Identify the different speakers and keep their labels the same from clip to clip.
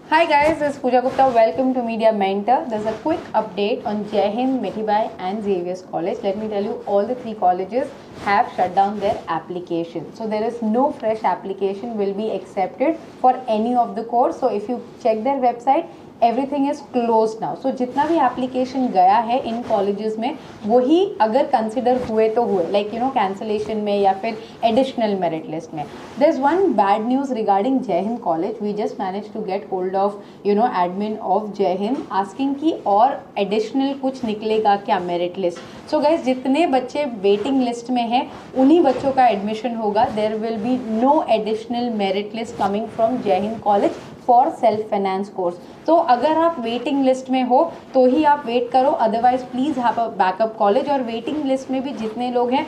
Speaker 1: Hi guys, this is Pooja Gupta. Welcome to Media Mentor. There's a quick update on Jai Hind, Mithibai and Xavier's College. Let me tell you, all the three colleges have shut down their application. So there is no fresh application will be accepted for any of the course. So if you check their website, everything is close now. So जितना भी application गया है इन colleges में वही अगर consider हुए तो हुए, लाइक यू नो कैंसिलेशन में या फिर एडिशनल मेरिट लिस्ट में. There is one bad news regarding Jai Hind college. We just manage to get hold of you know admin of Jai Hind asking कि और एडिशनल कुछ निकलेगा क्या मेरिट लिस्ट. सो गाइज जितने बच्चे वेटिंग लिस्ट में हैं उन्हीं बच्चों का एडमिशन होगा. There will be no additional merit list coming from Jai Hind college for self finance course. तो अगर आप वेटिंग लिस्ट में हो तो ही आप वेट करो, otherwise please have a backup college. और वेटिंग लिस्ट में भी जितने लोग हैं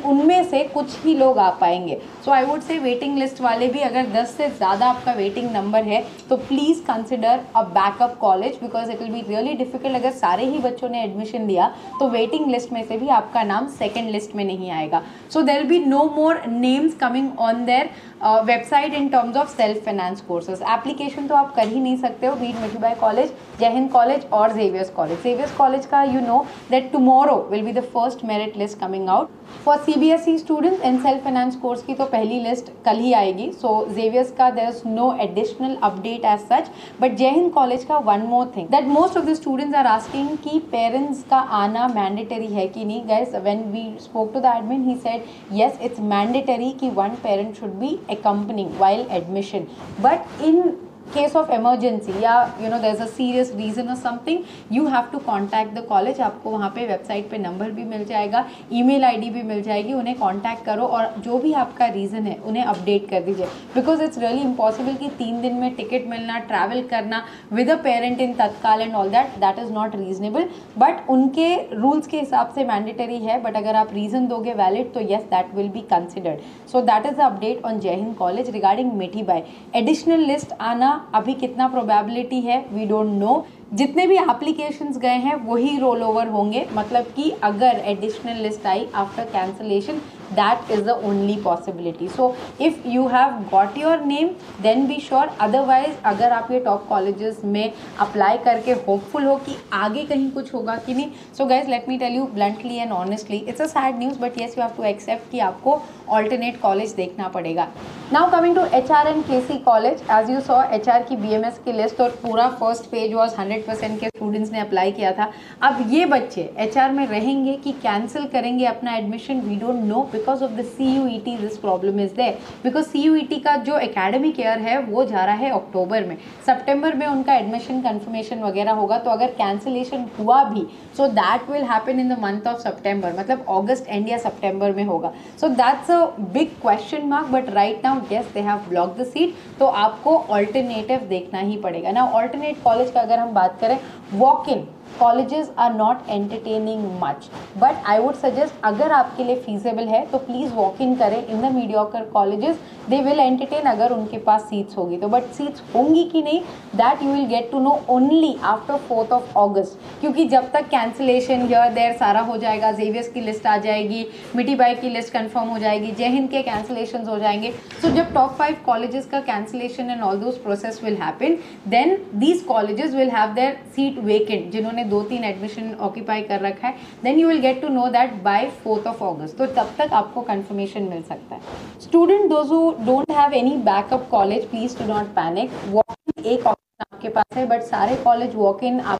Speaker 1: उनमें से कुछ ही लोग आ पाएंगे. So I would say waiting list वाले भी अगर 10 से ज़्यादा आपका वेटिंग नंबर है तो please consider a backup college, because it will be really difficult. अगर सारे ही बच्चों ने एडमिशन दिया तो वेटिंग लिस्ट में से भी आपका नाम सेकेंड लिस्ट में नहीं आएगा. So there will be no more names coming on their website in terms of self finance courses. Application तो आप कर ही नहीं सकते हो, beat Mithibai college, Jai Hind college और जेवियर्स कॉलेज. जेवियर्स कॉलेज का you know that tomorrow will be the first merit list coming out for CBSE students in self finance course की. तो पहली लिस्ट कल ही आएगी. सो जेवियर्स का there is no additional update as such. But Jai Hind college का one more thing that most of the students are asking कि parents का आना मैंडेटरी है कि नहीं. Guys when we spoke to the admin he said yes, it's mandatory कि one parent should be accompanying while admission. But in case of emergency या you know there's a serious reason or something, you have to contact the college. आपको वहाँ पे website पे number भी मिल जाएगा, email ID भी मिल जाएगी. उन्हें कांटेक्ट करो और जो भी आपका रीज़न है उन्हें अपडेट कर दीजिए. बिकॉज इट्स रियली इम्पॉसिबल कि 3 दिन में टिकट मिलना, ट्रैवल करना विद अ पेरेंट इन तत्काल and all that is not reasonable. But उनके रूल्स के हिसाब से मैंडेटरी है. बट अगर आप रीज़न दोगे वैलिड तो yes that will be considered. So that is the update on Jai Hind college regarding Mithibai. Additional list आना अभी कितना प्रोबेबिलिटी है वी डोंट नो. जितने भी एप्लीकेशंस गए हैं वही रोल ओवर होंगे. मतलब कि अगर additional list I after cancellation that is the only possibility. So if you have got your name then be sure. otherwise अगर आप ये टॉप कॉलेजेस में अप्लाई करके होपफुल हो कि आगे कहीं कुछ होगा कि नहीं. So guys let me tell you bluntly and honestly it's a sad news but yes you have to accept कि आपको ऑल्टरनेट कॉलेज देखना पड़ेगा. Now coming to HR and KC college. As you saw HR की BMS की list और पूरा first page was 100% के students ने अप्लाई किया था. अब ये बच्चे HR में रहेंगे कि कैंसिल करेंगे अपना admission we don't know. Because of the CUET this problem is there. Because CUET का जो एकेडमिक ईयर है वो जा रहा है अक्टूबर में. सितंबर में उनका एडमिशन कंफर्मेशन वगैरह होगा. तो अगर कैंसिलेशन हुआ भी so that will happen in the month of September, मतलब अगस्त एंड या सितंबर में होगा. So that's a big question mark. But right now yes they have block the seat. तो आपको ऑल्टरनेटिव देखना ही पड़ेगा. ना ऑल्टरनेट कॉलेज का अगर हम बात करें, walk in colleges are not entertaining much, but I would suggest अगर आपके लिए feasible है तो please walk in करें in the mediocre colleges. they will entertain अगर उनके पास seats होगी तो. but seats होंगी कि नहीं that you will get to know only after 4th of August. क्योंकि जब तक cancellation here there सारा हो जाएगा, Xavier's की लिस्ट आ जाएगी, मिठीबाई की लिस्ट कंफर्म हो जाएगी, जय हिंद के कैंसिलेशन हो जाएंगे. सो जब टॉप 5 कॉलेजेस का cancellation and all those process will happen then these colleges will have their seat vacant. जिन्होंने 2-3 एडमिशन ऑक्यूपाई कर रखा है then you will get to know that by 4th of August. तो तब तक आपको कंफर्मेशन मिल सकता है. Student those who don't have any backup college please do not panic. Walk in एक ऑप्शन आपके पास है बट सारे कॉलेज वॉक इन आप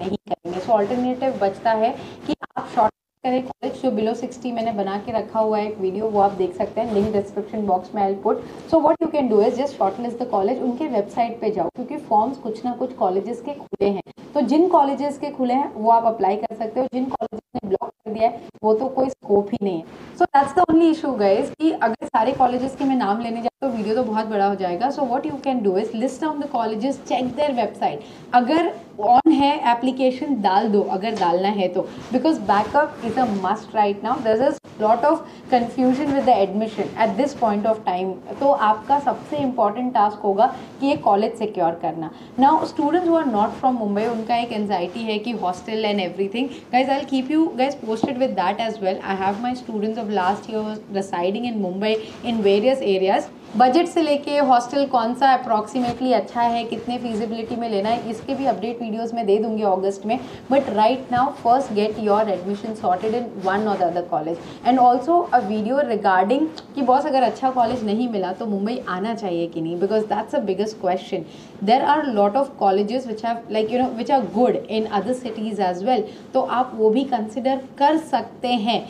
Speaker 1: नहीं करेंगे. सो ऑल्टरनेटिव बचता है कि आप शॉर्ट करें कॉलेज. जो बिलो 60 मैंने बना के रखा हुआ है एक वीडियो, वो आप देख सकते हैं, लिंक डिस्क्रिप्शन बॉक्स में I put. So what you can do is just shortlist the college. उनके वेबसाइट पे जाओ क्योंकि फॉर्म्स कुछ ना कुछ कॉलेजेस के खुले हैं. तो जिन कॉलेजेस के खुले हैं वो आप अप्लाई कर सकते हो. जिन कॉलेजेस ने ब्लॉक कर दिया है वो तो कोई स्कोप ही नहीं है. So that's the only issue guys कि अगर सारे कॉलेजेस के मैं नाम लेने जाए तो वीडियो तो बहुत बड़ा हो जाएगा. So what you can do is list down the colleges, check their website. अगर ऑन है एप्लीकेशन डाल दो अगर डालना है तो, because backup is a must right now. There is lot of confusion with the admission at this point of time. तो आपका सबसे इंपॉर्टेंट टास्क होगा कि ये कॉलेज सिक्योर करना. Now students who are not from Mumbai उनका एक एंजाइटी है कि hostel and everything. Guys I will keep you guys posted with that as well. I have my students of last year residing in Mumbai in various areas. Budget से लेके hostel कौन सा approximately अच्छा है, कितने फीजिबिलिटी में लेना है, इसके भी अपडेट वीडियोस में दे दूंगी अगस्त में. But right now first get your admission sorted in one और the other college. And also a video regarding कि बॉस अगर अच्छा कॉलेज नहीं मिला तो मुंबई आना चाहिए कि नहीं, because that's a biggest question. There are lot of colleges which have like which are good in other cities as well. तो आप वो भी कंसिडर कर सकते हैं,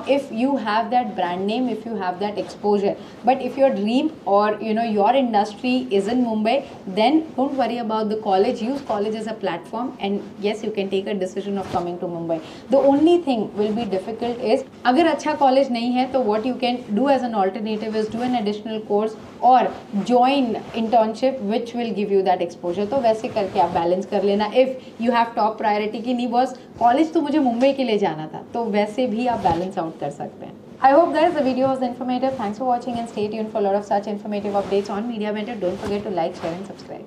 Speaker 1: if you have that brand name, if you have that exposure. But if your dream or your industry is in Mumbai, then don't worry about the college. Use college as a platform, and yes, you can take a decision of coming to Mumbai. The only thing will be difficult is अगर अच्छा college नहीं है तो what you can do as an alternative is do an additional course or join internship which will give you that exposure. तो वैसे करके आप balance कर लेना. if you have top priority कि नहीं बॉस कॉलेज तो मुझे मुंबई के लिए जाना था, तो वैसे भी आप बैलेंस आउट कर सकते हैं. I hope guys the video was informative. Thanks for watching and stay tuned for a lot of such informative updates on Media Mentor. Don't forget to like, share and subscribe.